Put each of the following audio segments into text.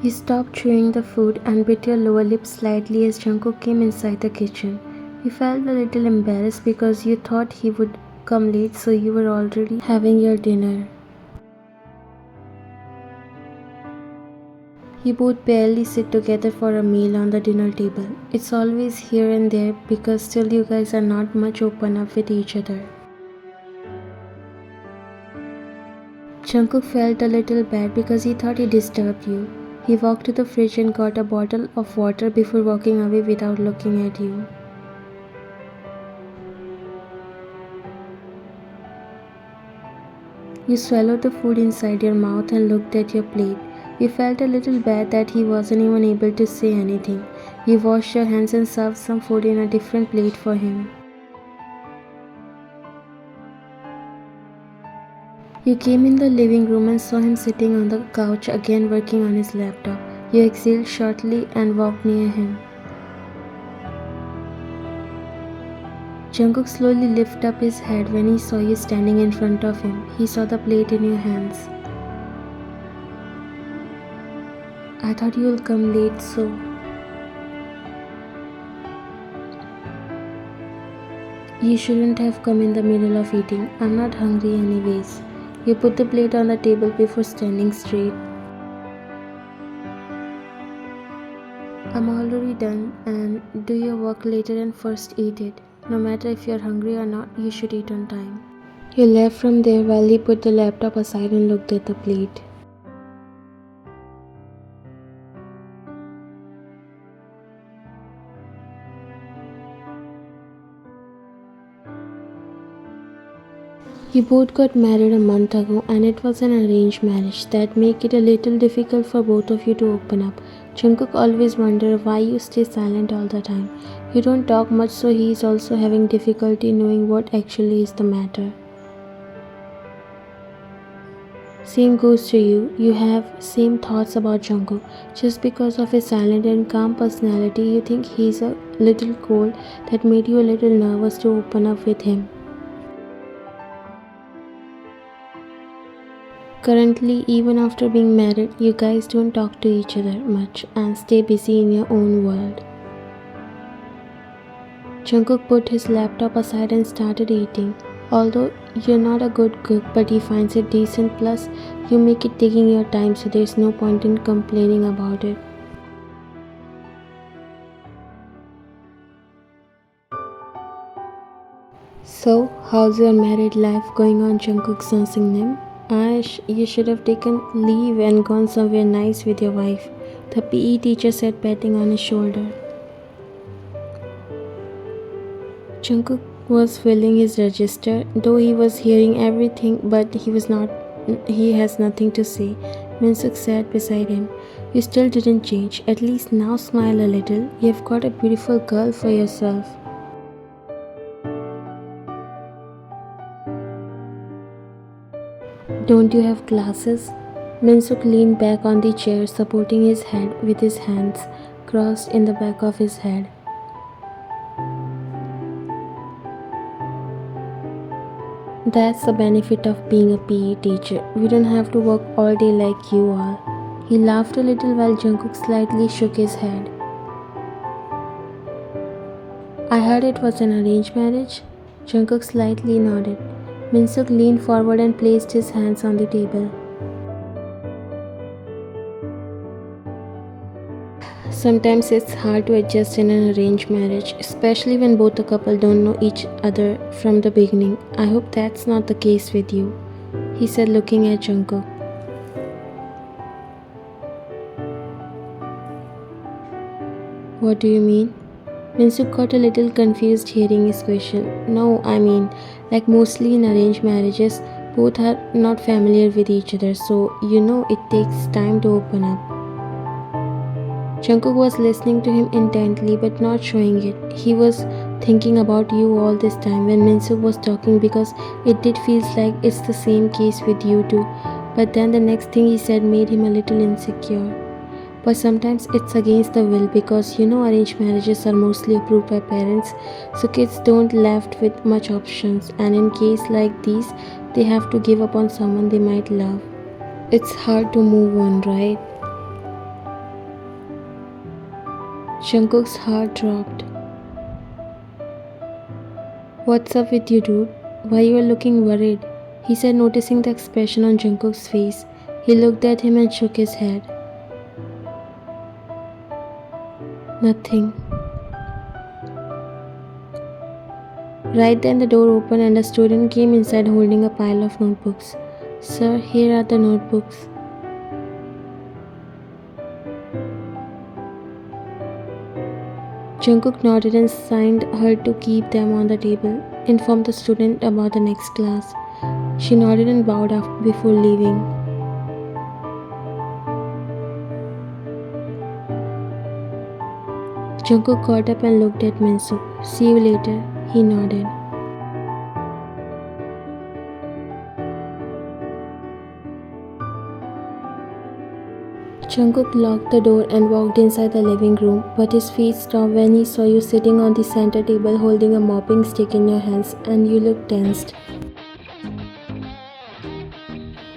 You stopped chewing the food and bit your lower lip slightly as Jungkook came inside the kitchen. You felt a little embarrassed because you thought he would come late, so you were already having your dinner. You both barely sit together for a meal on the dinner table. It's always here and there because still you guys are not much open up with each other. Jungkook felt a little bad because he thought he disturbed you. He walked to the fridge and got a bottle of water before walking away without looking at you. You swallowed the food inside your mouth and looked at your plate. You felt a little bad that he wasn't even able to say anything. You washed your hands and served some food in a different plate for him. You came in the living room and saw him sitting on the couch again working on his laptop. You exhaled shortly and walked near him. Jungkook slowly lifted up his head when he saw you standing in front of him. He saw the plate in your hands. I thought you will come late, so... You shouldn't have come in the middle of eating. I'm not hungry anyways. You put the plate on the table before standing straight. I'm already done and do your work later and first eat it. No matter if you're hungry or not, you should eat on time. You left from there while he put the laptop aside and looked at the plate. You both got married a month ago and it was an arranged marriage. That make it a little difficult for both of you to open up. Jungkook always wondered why you stay silent all the time. You don't talk much, so he is also having difficulty knowing what actually is the matter. Same goes to you. You have same thoughts about Jungkook. Just because of his silent and calm personality, you think he's a little cold. That made you a little nervous to open up with him. Currently, even after being married, you guys don't talk to each other much and stay busy in your own world. Jungkook put his laptop aside and started eating. Although you're not a good cook, but he finds it decent, plus you make it taking your time, so there's no point in complaining about it. So, how's your married life going on, Jungkook Sonsingnim? You should have taken leave and gone somewhere nice with your wife, the PE teacher said, patting on his shoulder. Jungkook was filling his register, though he was hearing everything, but he has nothing to say. Minsuk sat beside him. You still didn't change. At least now smile a little. You've got a beautiful girl for yourself. Don't you have glasses? Minsuk leaned back on the chair, supporting his head with his hands crossed in the back of his head. That's the benefit of being a PE teacher. We don't have to work all day like you all. He laughed a little while Jungkook slightly shook his head. I heard it was an arranged marriage. Jungkook slightly nodded. Minsuk leaned forward and placed his hands on the table. Sometimes it's hard to adjust in an arranged marriage, especially when both the couple don't know each other from the beginning. I hope that's not the case with you, he said, looking at Jungkook. What do you mean? Minsuk got a little confused hearing his question. No, I mean, like mostly in arranged marriages, both are not familiar with each other, so it takes time to open up. Jungkook was listening to him intently but not showing it. He was thinking about you all this time when Minsuk was talking because it did feel like it's the same case with you too. But then the next thing he said made him a little insecure. But sometimes it's against the will because arranged marriages are mostly approved by parents, so kids don't left with much options, and in case like these, they have to give up on someone they might love. It's hard to move on, right? Jungkook's heart dropped. What's up with you, dude? Why you are looking worried? He said, noticing the expression on Jungkook's face. He looked at him and shook his head. Nothing. Right then the door opened and a student came inside holding a pile of notebooks. Sir, here are the notebooks. Jungkook nodded and signed her to keep them on the table, informed the student about the next class. She nodded and bowed before leaving. Jungkook got up and looked at Minsu. See you later, he nodded. Jungkook locked the door and walked inside the living room, but his feet stopped when he saw you sitting on the center table holding a mopping stick in your hands, and you looked tensed.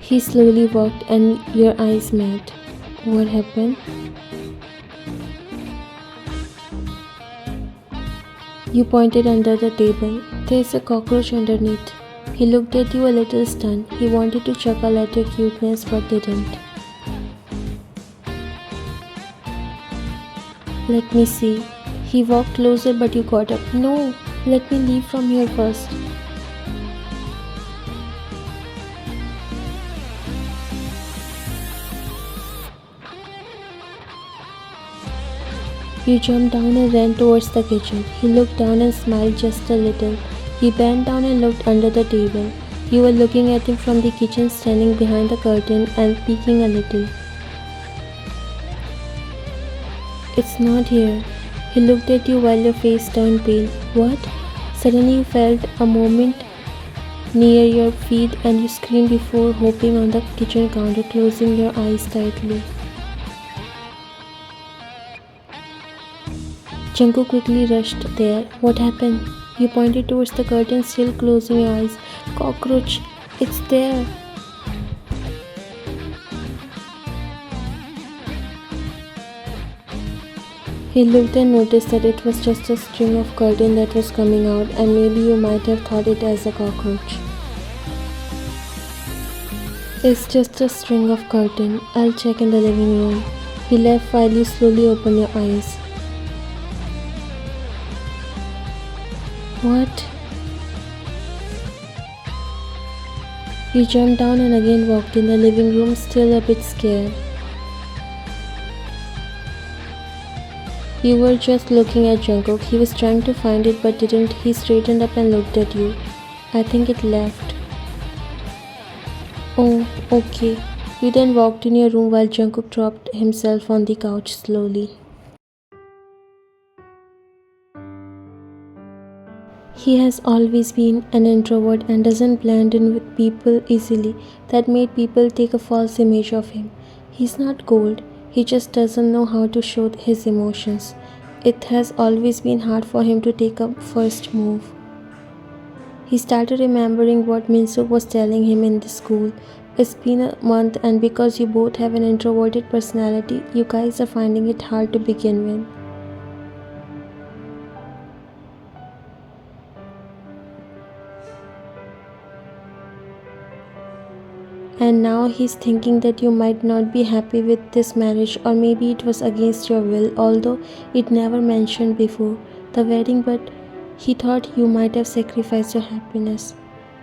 He slowly walked and your eyes met. What happened? You pointed under the table. There's a cockroach underneath. He looked at you a little stunned. He wanted to chuckle at your cuteness but didn't. Let me see. He walked closer but you got up. No, let me leave from here first. You jumped down and ran towards the kitchen. He looked down and smiled just a little. He bent down and looked under the table. You were looking at him from the kitchen, standing behind the curtain and peeking a little. It's not here. He looked at you while your face turned pale. What? Suddenly you felt a movement near your feet and you screamed before hopping on the kitchen counter, closing your eyes tightly. Jungkook quickly rushed there. What happened? You pointed towards the curtain, still closing your eyes. Cockroach! It's there! He looked and noticed that it was just a string of curtain that was coming out, and maybe you might have thought it as a cockroach. It's just a string of curtain. I'll check in the living room. He left while you slowly opened your eyes. What? You jumped down and again walked in the living room, still a bit scared. You were just looking at Jungkook. He was trying to find it but didn't. He straightened up and looked at you. I think it left. Oh, okay. You then walked in your room while Jungkook dropped himself on the couch slowly. He has always been an introvert and doesn't blend in with people easily. That made people take a false image of him. He's not cold. He just doesn't know how to show his emotions. It has always been hard for him to take a first move. He started remembering what Minsu was telling him in the school. It's been a month, and because you both have an introverted personality, you guys are finding it hard to begin with. And now he's thinking that you might not be happy with this marriage, or maybe it was against your will, although it never mentioned before the wedding, but he thought you might have sacrificed your happiness.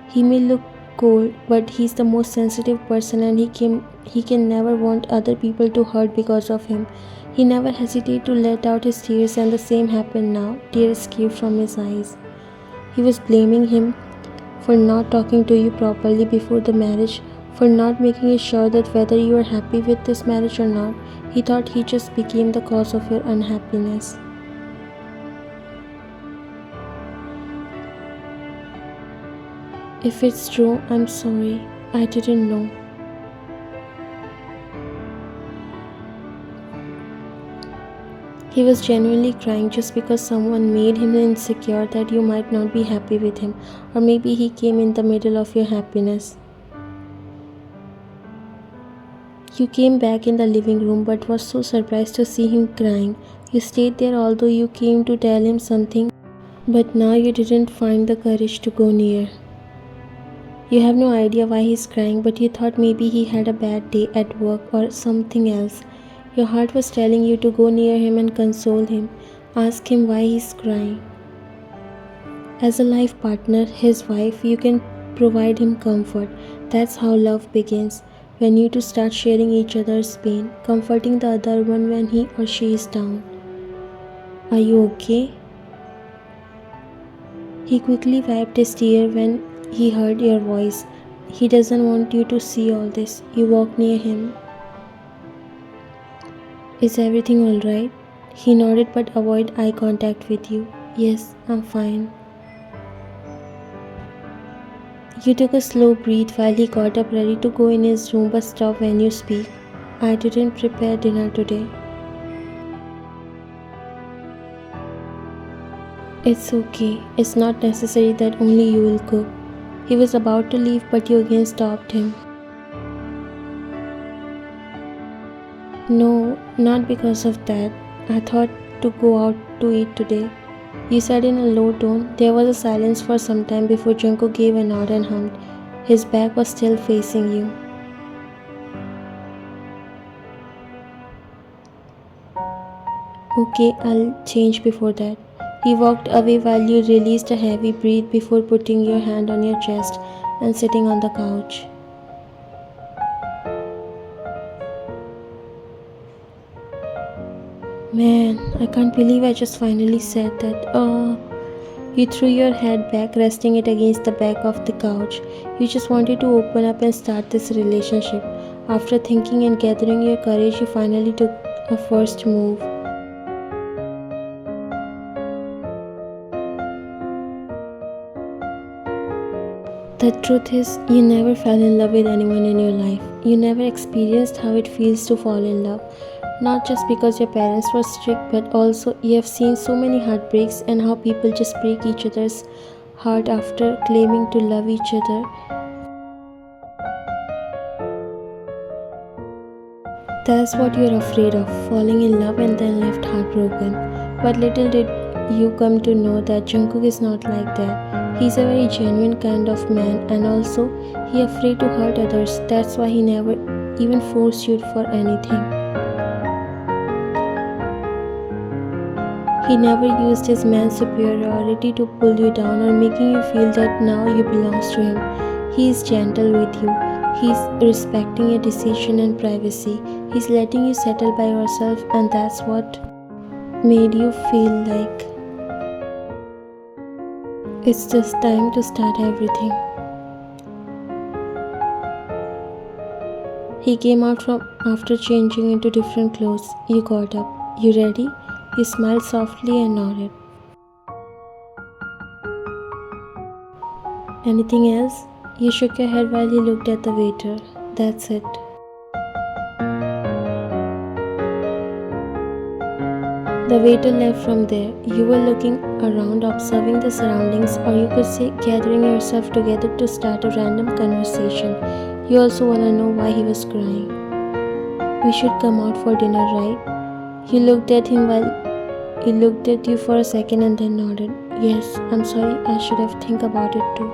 He may look cold, but he's the most sensitive person, and he can never want other people to hurt because of him. He never hesitated to let out his tears, and the same happened now. Tears escaped from his eyes. He was blaming him for not talking to you properly before the marriage, for not making sure that whether you are happy with this marriage or not. He thought he just became the cause of your unhappiness. If it's true, I'm sorry. I didn't know. He was genuinely crying just because someone made him insecure that you might not be happy with him, or maybe he came in the middle of your happiness. You came back in the living room but was so surprised to see him crying. You stayed there although you came to tell him something, but now you didn't find the courage to go near. You have no idea why he's crying, but you thought maybe he had a bad day at work or something else. Your heart was telling you to go near him and console him. Ask him why he's crying. As a life partner, his wife, you can provide him comfort. That's how love begins. When you two start sharing each other's pain, comforting the other one when he or she is down. Are you okay? He quickly wiped his tear when he heard your voice. He doesn't want you to see all this. You walk near him. Is everything alright? He nodded but avoided eye contact with you. Yes, I'm fine. You took a slow breath while he got up ready to go in his room but stopped when you speak. I didn't prepare dinner today. It's okay. It's not necessary that only you will cook. He was about to leave but you again stopped him. No, not because of that. I thought to go out to eat today. You said in a low tone. There was a silence for some time before Junko gave a nod and hummed. His back was still facing you. Okay, I'll change before that. He walked away while you released a heavy breath before putting your hand on your chest and sitting on the couch. Man, I can't believe I just finally said that. You threw your head back, resting it against the back of the couch. You just wanted to open up and start this relationship. After thinking and gathering your courage, you finally took a first move. The truth is, you never fell in love with anyone in your life. You never experienced how it feels to fall in love. Not just because your parents were strict, but also you have seen so many heartbreaks and how people just break each other's heart after claiming to love each other. That's what you're afraid of, falling in love and then left heartbroken. But little did you come to know that Jungkook is not like that. He's a very genuine kind of man, and also he afraid to hurt others. That's why he never even forced you for anything. He never used his man's superiority to pull you down or making you feel that now you belongs to him. He is gentle with you. He's respecting your decision and privacy. He's letting you settle by yourself, and that's what made you feel like it's just time to start everything. He came out from after changing into different clothes. You got up. You ready? You smiled softly and nodded. Anything else? You shook your head while he looked at the waiter. That's it. The waiter left from there. You were looking around, observing the surroundings, or you could say gathering yourself together to start a random conversation. You also want to know why he was crying. We should come out for dinner, right? You looked at him while he looked at you for a second and then nodded. Yes, I'm sorry, I should have think about it too.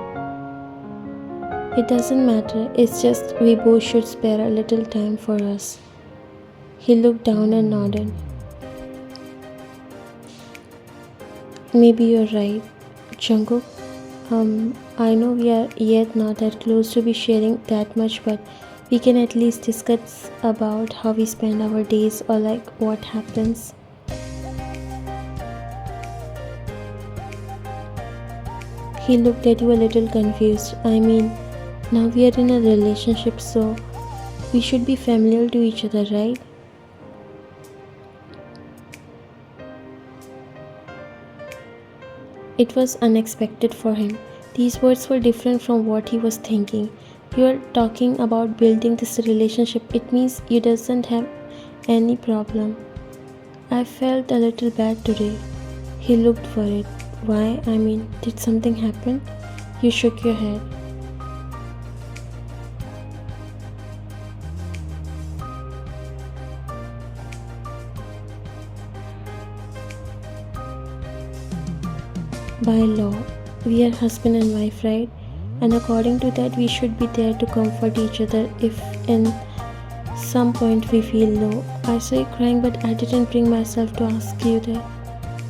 It doesn't matter, it's just we both should spare a little time for us. He looked down and nodded. Maybe you're right, Jungkook. I know we are yet not that close to be sharing that much, but we can at least discuss about how we spend our days or like what happens. He looked at you a little confused. I mean, now we are in a relationship, so we should be familiar to each other, right? It was unexpected for him. These words were different from what he was thinking. You are talking about building this relationship. It means you doesn't have any problem. I felt a little bad today. He looked worried. Why? I mean, did something happen? You shook your head. By law, we are husband and wife, right? And according to that, we should be there to comfort each other if in some point we feel low. I saw you crying, but I didn't bring myself to ask you that.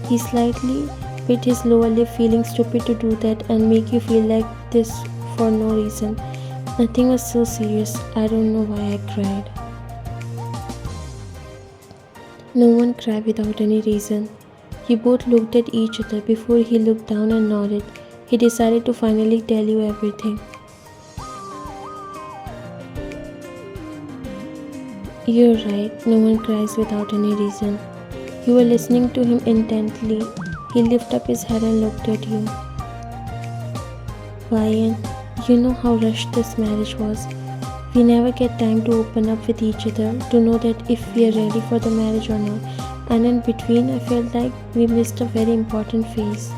He slightly bit his lower lip, feeling stupid to do that and make you feel like this for no reason. Nothing was so serious. I don't know why I cried. No one cried without any reason. You both looked at each other before he looked down and nodded. He decided to finally tell you everything. You're right, no one cries without any reason. You were listening to him intently. He lifted up his head and looked at you. Ryan, you know how rushed this marriage was. We never get time to open up with each other, to know that if we are ready for the marriage or not. And in between, I felt like we missed a very important phase.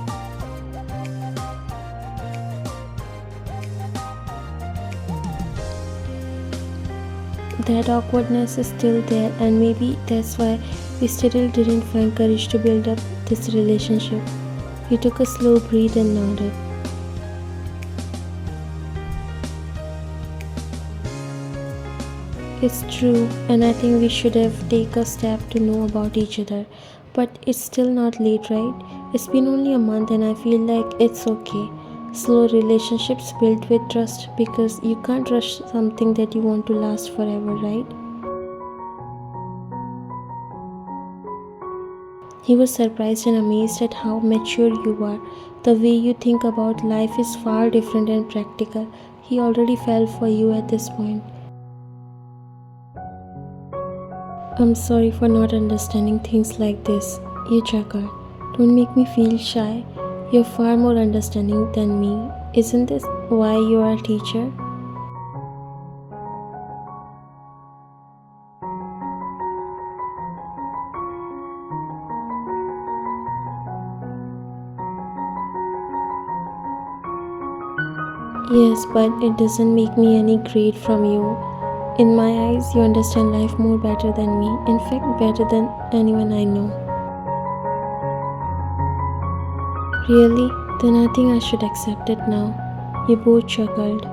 That awkwardness is still there, and maybe that's why we still didn't find courage to build up this relationship. He took a slow breath and nodded. It's true, and I think we should have taken a step to know about each other. But it's still not late, right? It's been only a month, and I feel like it's okay. Slow relationships built with trust because you can't rush something that you want to last forever, right? He was surprised and amazed at how mature you are. The way you think about life is far different and practical. He already fell for you at this point. I'm sorry for not understanding things like this. You chuckled. Don't make me feel shy. You're far more understanding than me. Isn't this why you are a teacher? Yes, but it doesn't make me any great from you. In my eyes, you understand life more better than me. In fact, better than anyone I know. Really? Then I think I should accept it now. You both chuckled.